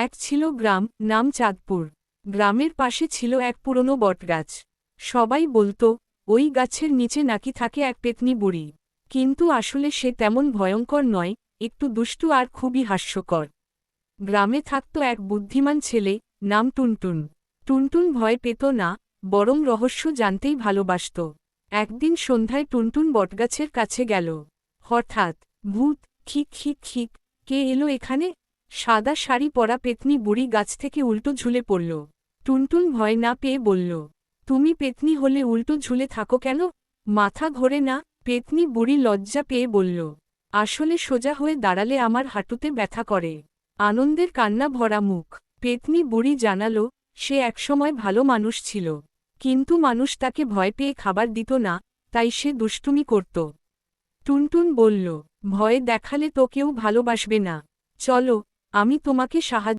এক ছিল গ্রাম, নাম চাঁদপুর। গ্রামের পাশে ছিল এক পুরনো বটগাছ। সবাই বলতো ওই গাছের নিচে নাকি থাকে এক পেতনি বুড়ি। কিন্তু আসলে সে তেমন ভয়ঙ্কর নয়, একটু দুষ্টু আর খুবই হাস্যকর। গ্রামে থাকত এক বুদ্ধিমান ছেলে, নাম টুনটুন। টুনটুন ভয় পেত না, বরং রহস্য জানতেই ভালোবাসত। একদিন সন্ধ্যায় টুনটুন বটগাছের কাছে গেল। হঠাৎ, ভূত, খিক খিক খিক, কে এলো এখানে? সাদা শাড়ি পরা পেতনি বুড়ি গাছ থেকে উল্টো ঝুলে পড়ল। টুনটুন ভয় না পেয়ে বলল, তুমি পেতনি হলে উল্টো ঝুলে থাকো কেন? মাথা ঘোরে না? পেতনি বুড়ি লজ্জা পেয়ে বলল, আসলে সোজা হয়ে দাঁড়ালে আমার হাঁটুতে ব্যথা করে। আনন্দের কান্না ভরা মুখ। পেতনি বুড়ি জানালো, সে একসময় ভালো মানুষ ছিল। কিন্তু মানুষ তাকে ভয় পেয়ে খাবার দিত না, তাই সে দুষ্টুমি করত। টুনটুন বলল, ভয় দেখালে তো কেউ ভালোবাসবে না। চলো, আমি তোমাকে সাহায্য